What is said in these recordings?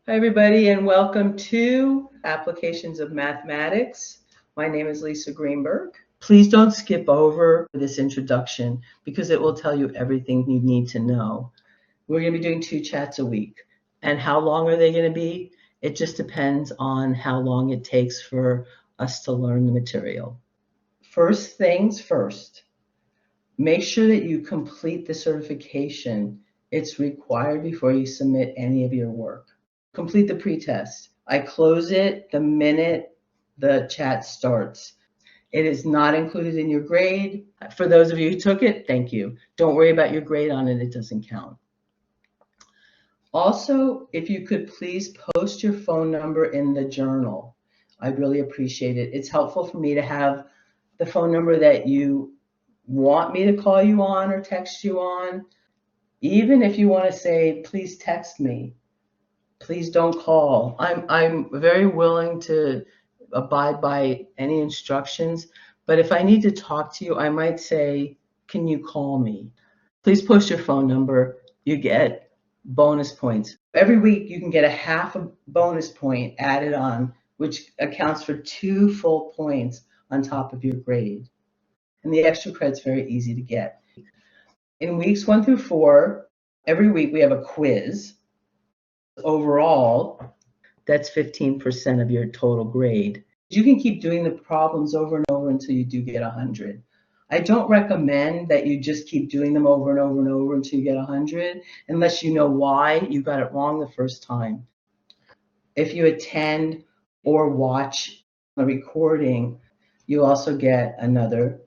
Hi, everybody, and welcome to Applications of Mathematics. My name is Lisa Greenberg. Please don't skip over this introduction because it will tell you everything you need to know. We're going to be doing 2 chats a week. And how long are they going to be? It just depends on how long it takes for us to learn the material. First things first, make sure that you complete the certification. It's required before you submit any of your work. Complete the pretest. I close it the minute the chat starts. It is not included in your grade. For those of you who took it, thank you. Don't worry about your grade on it. It doesn't count. Also, if you could please post your phone number in the journal. I'd really appreciate it. It's helpful for me to have the phone number that you want me to call you on or text you on. Even if you want to say, please text me. Please don't call. I'm very willing to abide by any instructions, but if I need to talk to you, I might say, can you call me? Please post your phone number. You get bonus points. Every week you can get a half a bonus point added on, which accounts for 2 full points on top of your grade. And the extra credit's very easy to get. In weeks 1 through 4, every week we have a quiz. Overall, that's 15% of your total grade. You can keep doing the problems over and over until you do get 100. I don't recommend that you just keep doing them over and over and over until you get 100, unless you know why you got it wrong the first time. If you attend or watch a recording, you also get another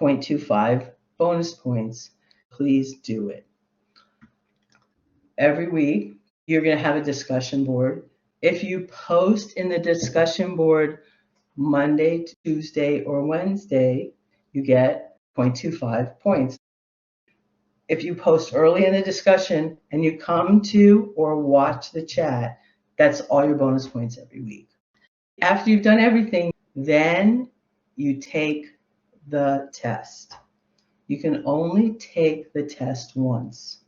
0.25 bonus points. Please do it. Every week, you're going to have a discussion board. If you post in the discussion board Monday, Tuesday, or Wednesday, you get 0.25 points. If you post early in the discussion and you come to or watch the chat, that's all your bonus points every week. After you've done everything, then you take the test. You can only take the test once.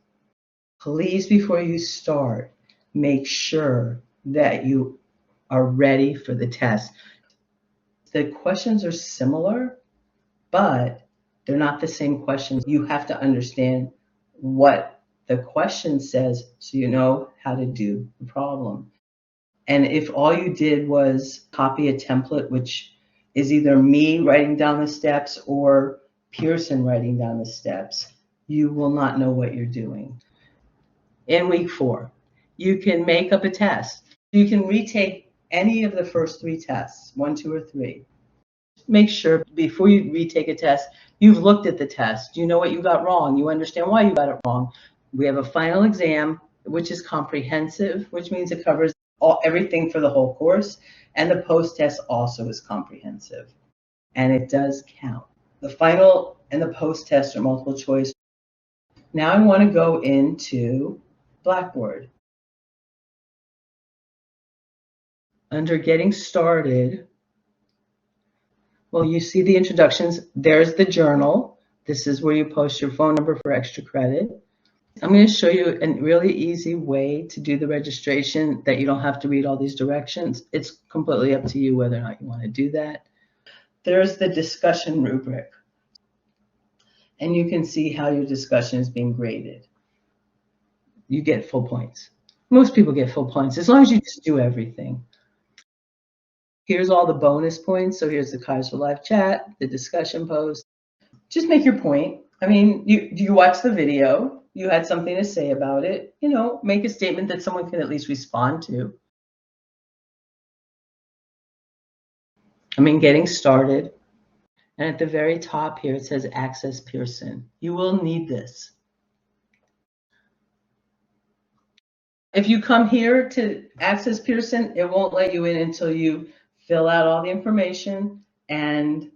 Please, before you start, make sure that you are ready for the test. The questions are similar, but they're not the same questions. You have to understand what the question says so you know how to do the problem. And if all you did was copy a template, which is either me writing down the steps or Pearson writing down the steps, you will not know what you're doing. In week 4, you can make up a test. You can retake any of the first 3 tests, 1, 2, or 3. Make sure before you retake a test, you've looked at the test. You know what you got wrong. You understand why you got it wrong. We have a final exam, which is comprehensive, which means it covers everything for the whole course. And the post-test also is comprehensive. And it does count. The final and the post-test are multiple choice. Now I want to go into Blackboard. Under Getting Started, well, you see the introductions. There's the journal. This is where you post your phone number for extra credit. I'm going to show you a really easy way to do the registration that you don't have to read all these directions. It's completely up to you whether or not you want to do that. There's the discussion rubric. And you can see how your discussion is being graded. You get full points. Most people get full points as long as you just do everything. Here's all the bonus points. So here's the Kaiser Live chat, the discussion post. Just make your point. I mean, you watch the video, you had something to say about it, make a statement that someone can at least respond to. Getting started. And at the very top here, it says Access Pearson. You will need this. If you come here to Access Pearson, it won't let you in until you fill out all the information, and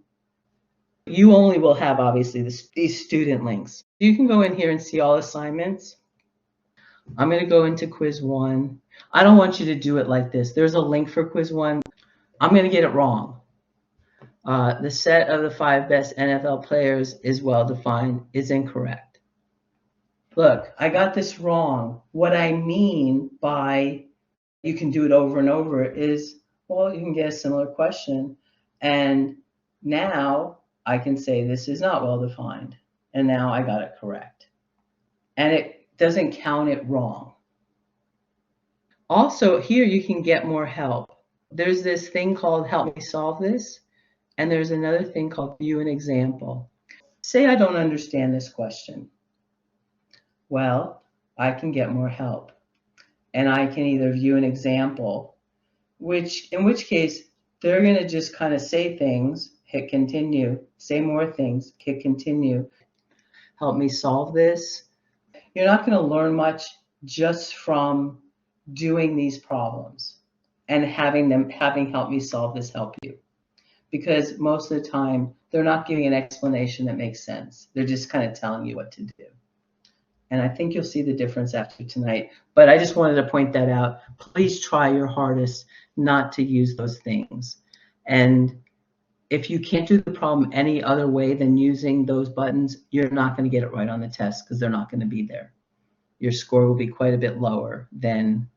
you only will have, obviously, these student links. You can go in here and see all assignments. I'm going to go into quiz 1. I don't want you to do it like this. There's a link for quiz 1. I'm going to get it wrong. The set of the 5 best NFL players is well defined is incorrect. Look, I got this wrong. What I mean by you can do it over and over is, well, you can get a similar question. And now I can say this is not well defined. And now I got it correct. And it doesn't count it wrong. Also, here you can get more help. There's this thing called Help Me Solve This, and there's another thing called View an Example. Say I don't understand this question. Well, I can get more help. And I can either view an example, in which case they're going to just kind of say things, hit continue, say more things, hit continue. Help me solve this. You're not going to learn much just from doing these problems and having help me solve this help you. Because most of the time, they're not giving an explanation that makes sense. They're just kind of telling you what to do. And I think you'll see the difference after tonight. But I just wanted to point that out. Please try your hardest not to use those things. And if you can't do the problem any other way than using those buttons, you're not going to get it right on the test because they're not going to be there. Your score will be quite a bit lower than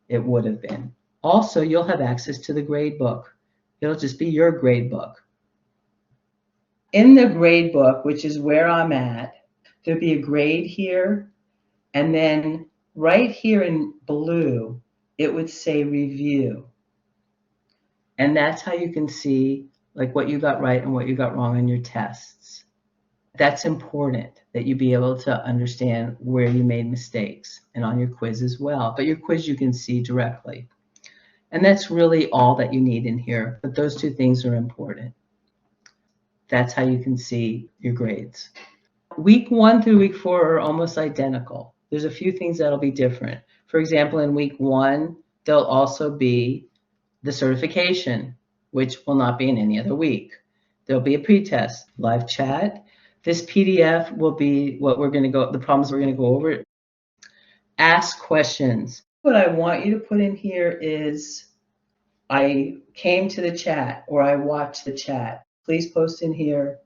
it would have been. Also, you'll have access to the grade book. It'll just be your grade book. In the grade book, which is where I'm at, there'll be a grade here, and then right here in blue, it would say review. And that's how you can see like what you got right and what you got wrong on your tests. That's important that you be able to understand where you made mistakes, and on your quiz as well. But your quiz you can see directly. And that's really all that you need in here, but those two things are important. That's how you can see your grades. Week 1 through week 4 are almost identical. There's a few things that'll be different. For example, in week 1, there'll also be the certification, which will not be in any other week. There'll be a pretest, live chat. This PDF will be what the problems we're going to go over. Ask questions. What I want you to put in here is, I came to the chat or I watched the chat. Please post in here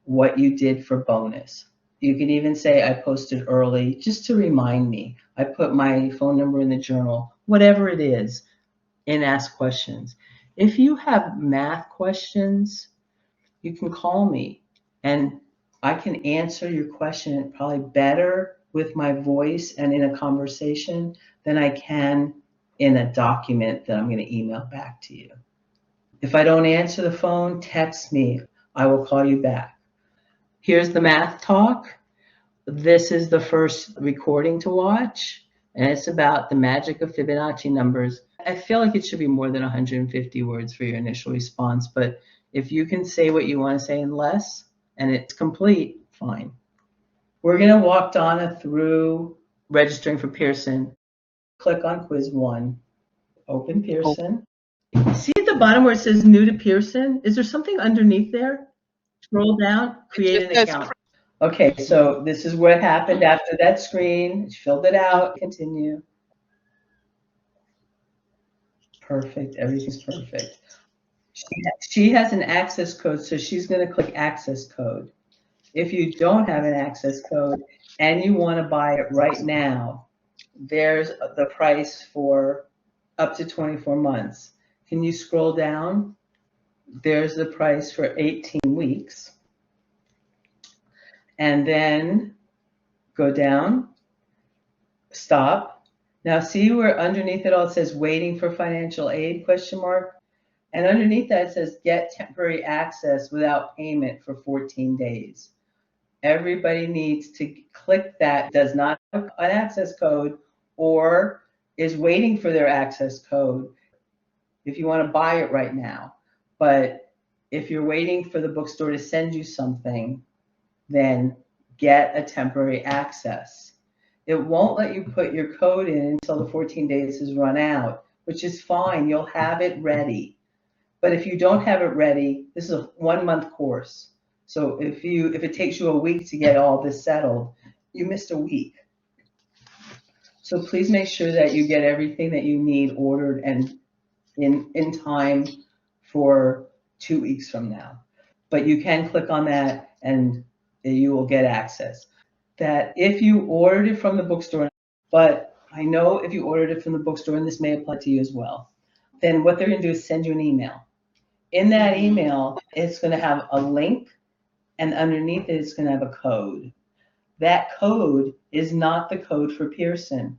what you did for bonus. You can even say I posted early just to remind me. I put my phone number in the journal, whatever it is, and ask questions. If you have math questions, you can call me and I can answer your question probably better with my voice and in a conversation than I can in a document that I'm going to email back to you. If I don't answer the phone, text me. I will call you back. Here's the math talk. This is the first recording to watch, and it's about the magic of Fibonacci numbers. I feel like it should be more than 150 words for your initial response, but if you can say what you want to say in less and it's complete, fine. We're going to walk Donna through registering for Pearson. Click on quiz 1, open Pearson. See at the bottom where it says new to Pearson? Is there something underneath there? Scroll down, create an account. Okay, so this is what happened after that screen. She filled it out, continue. Perfect, everything's perfect. She has an access code, so she's going to click access code. If you don't have an access code and you want to buy it right now, there's the price for up to 24 months. Can you scroll down? There's the price for 18 weeks. And then go down, stop. Now see where underneath it all it says waiting for financial aid, question mark? And underneath that it says get temporary access without payment for 14 days. Everybody needs to click that, does not have an access code or is waiting for their access code if you want to buy it right now. But if you're waiting for the bookstore to send you something, then get a temporary access. It won't let you put your code in until the 14 days has run out, which is fine. You'll have it ready. But if you don't have it ready, this is a 1-month course. So if it takes you a week to get all this settled, you missed a week. So please make sure that you get everything that you need ordered and in time for 2 weeks from now. But you can click on that and you will get access. That if you ordered it from the bookstore, but I know if you ordered it from the bookstore, and this may apply to you as well, then what they're going to do is send you an email. In that email, it's going to have a link, and underneath it, it's going to have a code. That code is not the code for Pearson.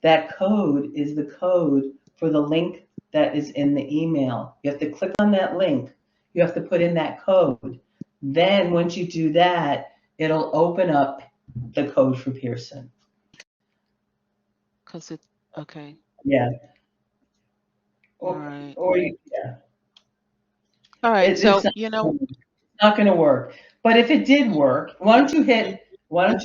That code is the code for the link that is in the email. You have to click on that link. You have to put in that code. Then once you do that, it'll open up the code for Pearson. Cause it, okay. Yeah. All right. Yeah. All right. It's So, not going to work. But if it did work, why don't you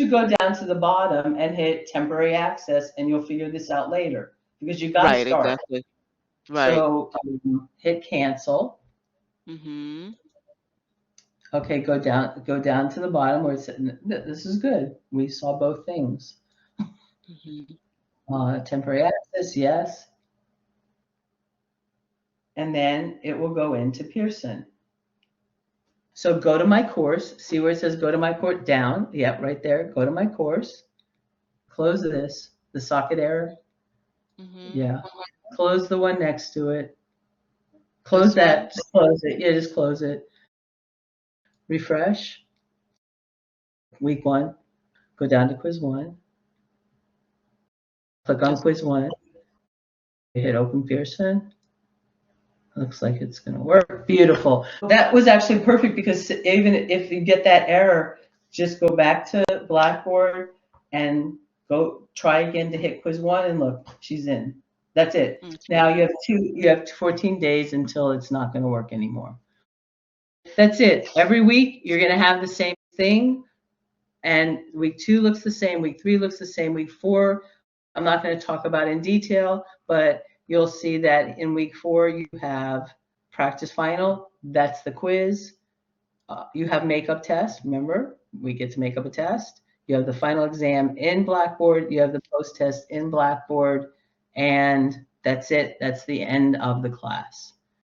go down to the bottom and hit temporary access, and you'll figure this out later, because you got to right, start. exactly. Right. So hit cancel. Mm-hmm. Okay, go down to the bottom where it's, this is good. We saw both things. Mm-hmm. Temporary access, yes. And then it will go into Pearson. So go to my course, see where it says go to my course, down. Yep, right there. Go to my course. Close this, the socket error. Mm-hmm. Yeah. Close the one next to it. This Close that. one? Just close it. Yeah, just close it. Refresh. Week 1. Go down to quiz 1. Click on quiz 1. Hit open Pearson. Looks like it's going to work. Beautiful. That was actually perfect, because even if you get that error, just go back to Blackboard and go try again to hit quiz 1, and look, she's in. That's it. Okay. Now you have 14 days until it's not going to work anymore. That's it. Every week you're going to have the same thing, and week 2 looks the same, week 3 looks the same, week 4 I'm not going to talk about in detail, but you'll see that in week 4 you have practice final. That's the quiz. You have makeup test. Remember, we get to make up a test. You have the final exam in Blackboard. You have the post test in Blackboard, and that's it. That's the end of the class.